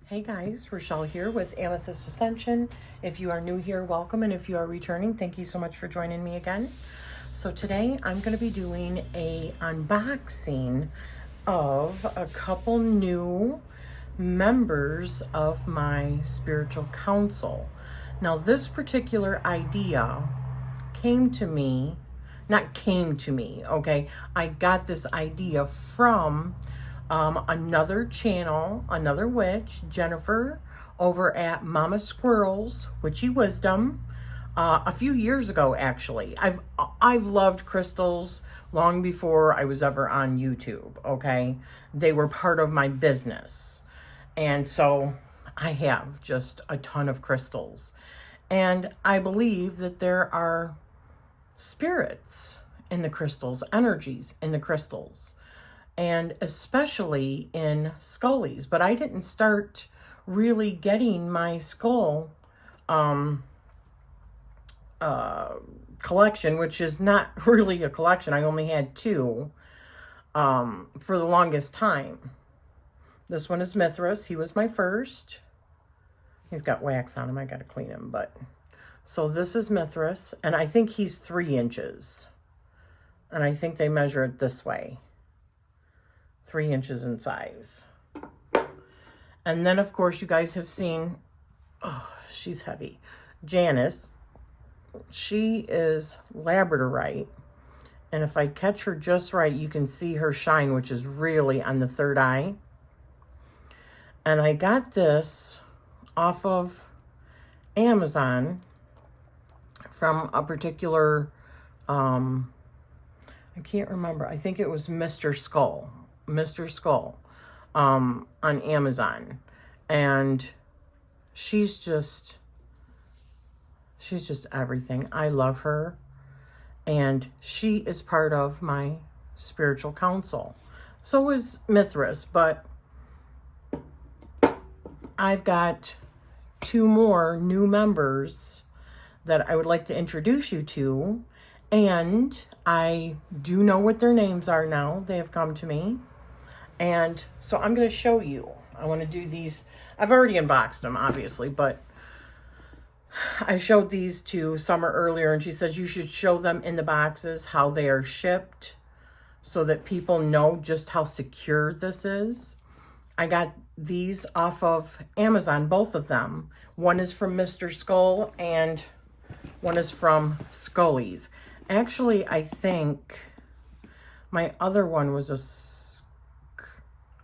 Hey guys, Rachele here with Amethyst Ascension. If you are new here, welcome, and if you are returning, thank you so much for joining me again. So today I'm going to be doing a unboxing of a couple new members of my spiritual council. Now this particular idea okay? I got this idea from another channel, another witch, Jennifer, over at Mama Squirrel's Witchy Wisdom, a few years ago, actually. I've loved crystals long before I was ever on YouTube, okay? They were part of my business. And so I have just a ton of crystals. And I believe that there are spirits in the crystals, energies in the crystals, and especially in Scully's. But I didn't start really getting my skull collection, which is not really a collection. I only had two for the longest time. This one is Mithras. He was my first. He's got wax on him. I got to clean him. But so this is Mithras, and I think he's 3 inches. And I think they measure it this way. 3 inches in size. And then, of course, you guys have seen, oh, she's heavy, Janice. She is labradorite. And if I catch her just right, you can see her shine, which is really on the third eye. And I got this off of Amazon from a particular, I can't remember. I think it was Mr. Skull on Amazon. And she's just everything. I love her. And she is part of my spiritual council. So is Mithras, but I've got 2 more new members that I would like to introduce you to. And I do know what their names are now. They have come to me. And so I'm going to show you. I want to do these. I've already unboxed them, obviously, but I showed these to Summer earlier, and she says you should show them in the boxes how they are shipped so that people know just how secure this is. I got these off of Amazon, both of them. One is from Mr. Skull and one is from Scully's. Actually, I think my other one was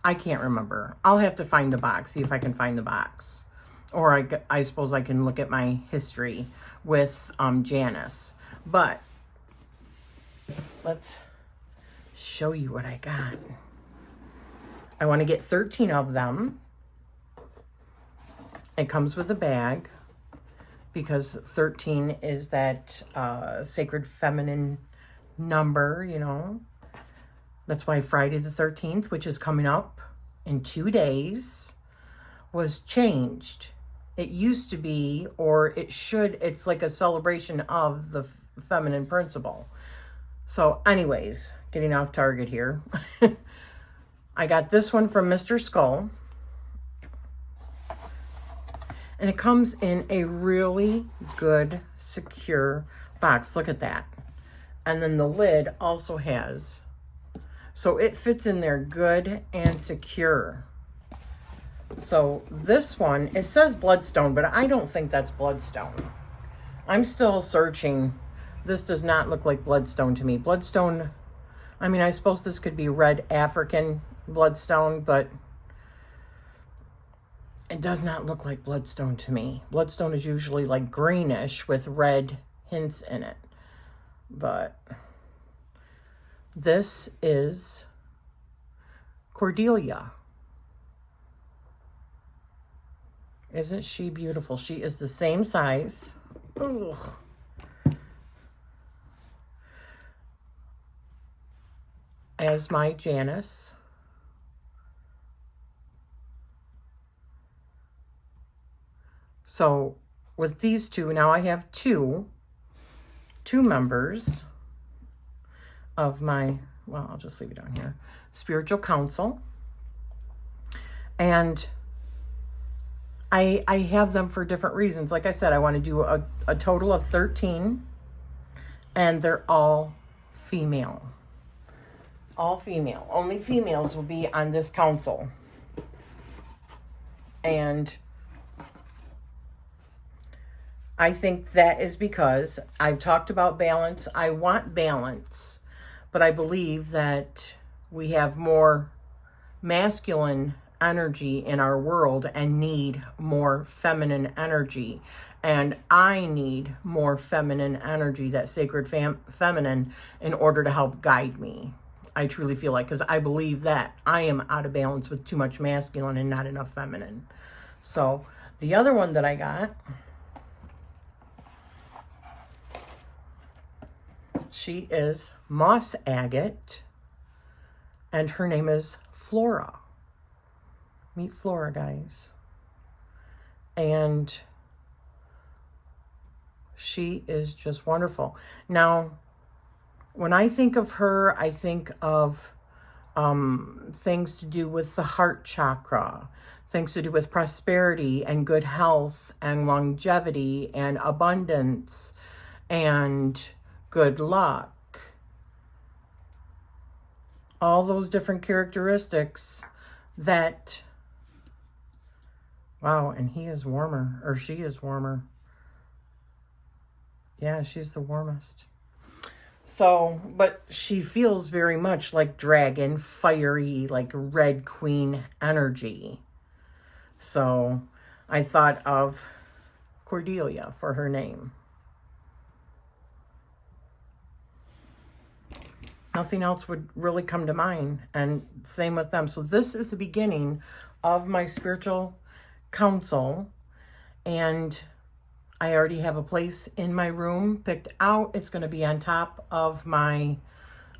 I can't remember. I'll have to find the box, see if I can find the box. Or I suppose I can look at my history with Janice. But let's show you what I got. I want to get 13 of them. It comes with a bag because 13 is that sacred feminine number, you know. That's why Friday the 13th, which is coming up in 2 days, was changed. It used to be, or it's like a celebration of the feminine principle. So anyways, getting off target here. I got this one from Mr. Skull. And it comes in a really good, secure box. Look at that. And then the lid also has, so it fits in there good and secure. So this one, it says bloodstone, but I don't think that's bloodstone. I'm still searching. This does not look like bloodstone to me. Bloodstone, I mean, I suppose this could be red African bloodstone, but it does not look like bloodstone to me. Bloodstone is usually like greenish with red hints in it. But this is Cordelia. Isn't she beautiful? She is the same size. Ugh. As my Janice. So with these two, now I have two members of my, well, I'll just leave it on here, spiritual council. And I have them for different reasons. Like I said, I want to do a total of 13, and they're all female. All female. Only females will be on this council. And I think that is because I've talked about balance. I want balance, but I believe that we have more masculine energy in our world and need more feminine energy. And I need more feminine energy, that sacred feminine, in order to help guide me. I truly feel like, because I believe that I am out of balance with too much masculine and not enough feminine. So the other one that I got, she is moss agate, and her name is Flora. Meet Flora, guys. And she is just wonderful. Now, when I think of her, I think of things to do with the heart chakra, things to do with prosperity and good health and longevity and abundance and good luck. All those different characteristics that... Wow, and he is warmer, or she is warmer. Yeah, she's the warmest. So, but she feels very much like dragon, fiery, like Red Queen energy. So I thought of Cordelia for her name. Nothing else would really come to mind, and same with them. So this is the beginning of my spiritual council, and I already have a place in my room picked out. It's going to be on top of my,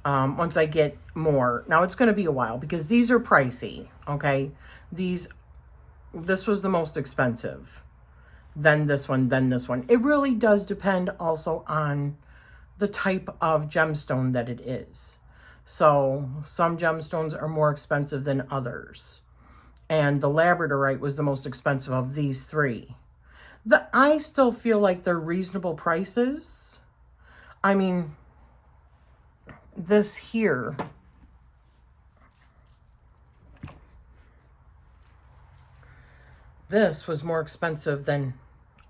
once I get more. Now it's going to be a while because these are pricey, okay? This was the most expensive. Then this one, then this one. It really does depend also on the type of gemstone that it is. So some gemstones are more expensive than others. And the labradorite was the most expensive of these three. I still feel like they're reasonable prices. I mean, this here, this was more expensive than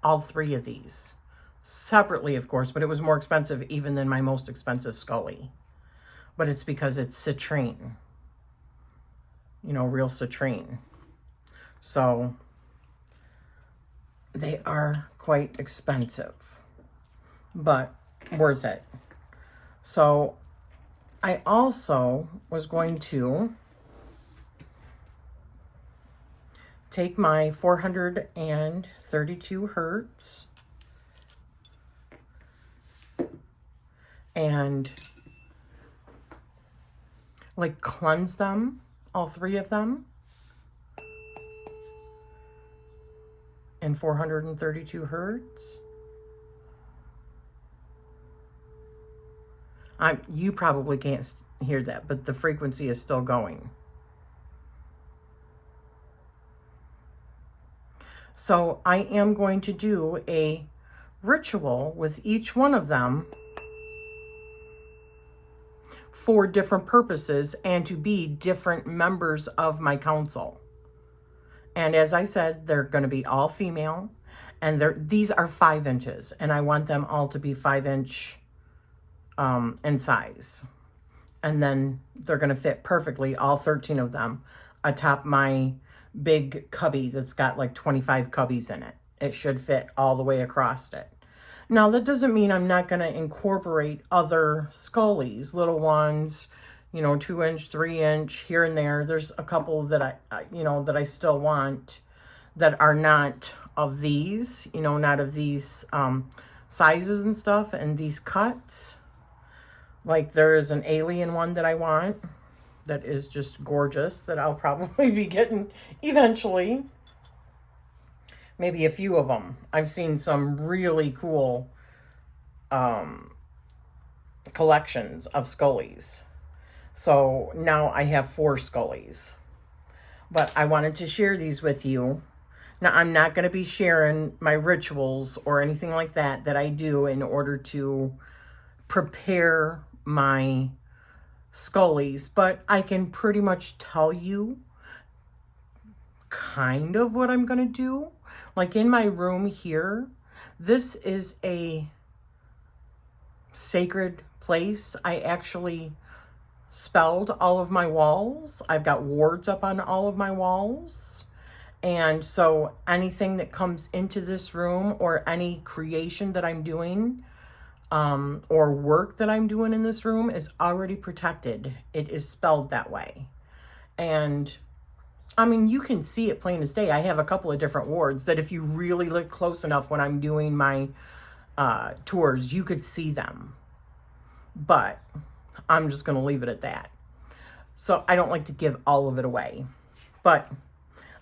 all three of these. Separately, of course, but it was more expensive even than my most expensive Scully. But it's because it's citrine. You know, real citrine. So they are quite expensive, but worth it. So I also was going to take my 432 hertz and like cleanse them, all three of them, in 432 hertz. You probably can't hear that, but the frequency is still going. So I am going to do a ritual with each one of them for different purposes and to be different members of my council. And as I said, they're going to be all female, and these are 5 inches, and I want them all to be 5-inch in size. And then they're going to fit perfectly, all 13 of them, atop my big cubby that's got like 25 cubbies in it. It should fit all the way across it. Now, that doesn't mean I'm not going to incorporate other Scullies, little ones, you know, 2-inch, 3-inch, here and there. There's a couple that that I still want that are not of these, not of these sizes and stuff and these cuts. Like there is an alien one that I want that is just gorgeous that I'll probably be getting eventually. Maybe a few of them. I've seen some really cool collections of Scullies. So now I have 4 Scullies. But I wanted to share these with you Now, I'm not going to be sharing my rituals or anything like that I do in order to prepare my Scullies, but I can pretty much tell you kind of what I'm going to do. Like in my room here, this is a sacred place. I actually spelled all of my walls. I've got wards up on all of my walls. And so anything that comes into this room or any creation that I'm doing or work that I'm doing in this room is already protected. It is spelled that way. And I mean, you can see it plain as day. I have a couple of different wards that if you really look close enough when I'm doing my tours, you could see them. But I'm just going to leave it at that. So I don't like to give all of it away. But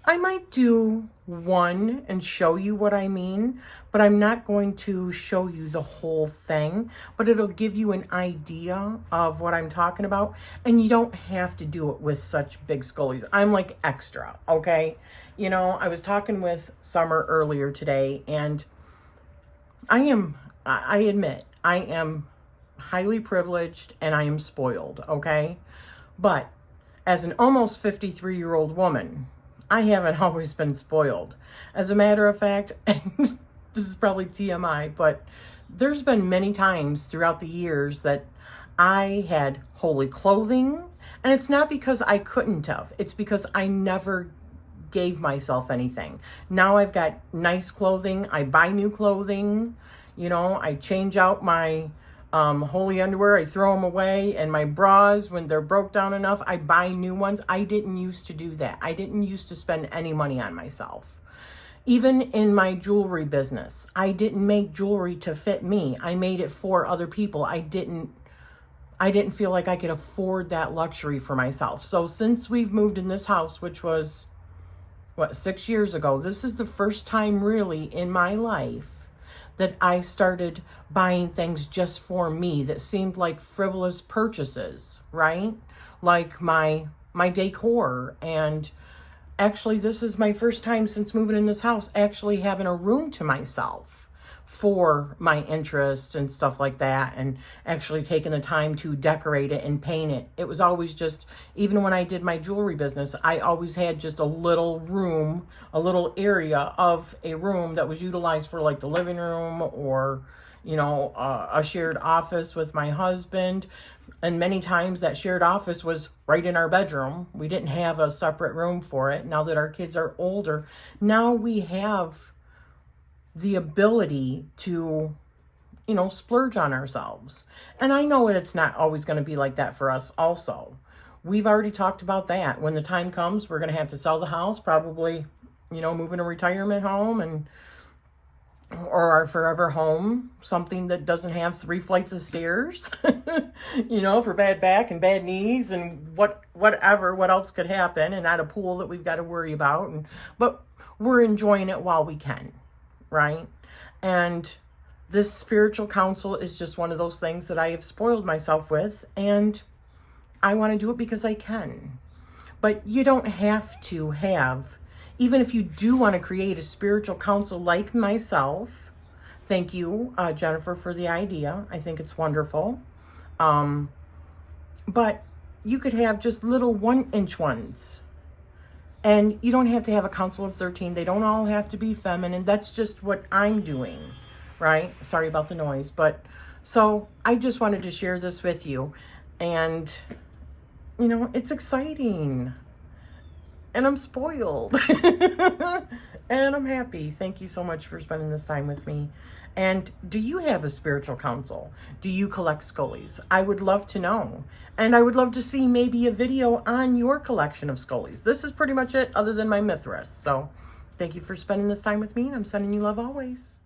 I might do one and show you what I mean, but I'm not going to show you the whole thing, but it'll give you an idea of what I'm talking about. And you don't have to do it with such big Scullies. I'm like extra, okay? You know, I was talking with Summer earlier today, and I admit, I am highly privileged and I am spoiled, okay? But as an almost 53-year-old woman, I haven't always been spoiled. As a matter of fact, and this is probably TMI, but there's been many times throughout the years that I had holy clothing, and it's not because I couldn't have. It's because I never gave myself anything. Now I've got nice clothing. I buy new clothing. You know, I change out my holy underwear, I throw them away, and my bras, when they're broke down enough, I buy new ones. I didn't used to do that. I didn't used to spend any money on myself. Even in my jewelry business, I didn't make jewelry to fit me. I made it for other people. I didn't feel like I could afford that luxury for myself. So since we've moved in this house, which was, 6 years ago, this is the first time really in my life that I started buying things just for me that seemed like frivolous purchases, right? Like my decor. And actually, this is my first time since moving in this house actually having a room to myself for my interests and stuff like that, and actually taking the time to decorate it and paint it. It was always just, even when I did my jewelry business, I always had just a little room, a little area of a room that was utilized for like the living room or, you know, a shared office with my husband. And many times that shared office was right in our bedroom. We didn't have a separate room for it. Now that our kids are older, now we have the ability to, you know, splurge on ourselves. And I know it's not always going to be like that for us also. We've already talked about that. When the time comes, we're going to have to sell the house, probably, you know, move in a retirement home or our forever home, something that doesn't have 3 flights of stairs, you know, for bad back and bad knees and what else could happen, and not a pool that we've got to worry about. But we're enjoying it while we can. Right? And this spiritual counsel is just one of those things that I have spoiled myself with, and I want to do it because I can. But you don't have to have, even if you do want to create a spiritual counsel like myself. Thank you, Jennifer, for the idea. I think it's wonderful. But you could have just little 1-inch ones. And you don't have to have a council of 13. They don't all have to be feminine. That's just what I'm doing, right? Sorry about the noise. But so I just wanted to share this with you. And, you know, it's exciting. And I'm spoiled. And I'm happy. Thank you so much for spending this time with me. And do you have a spiritual counsel? Do you collect Scullies? I would love to know. And I would love to see maybe a video on your collection of Scullies. This is pretty much it other than my Mithras. So thank you for spending this time with me, and I'm sending you love always.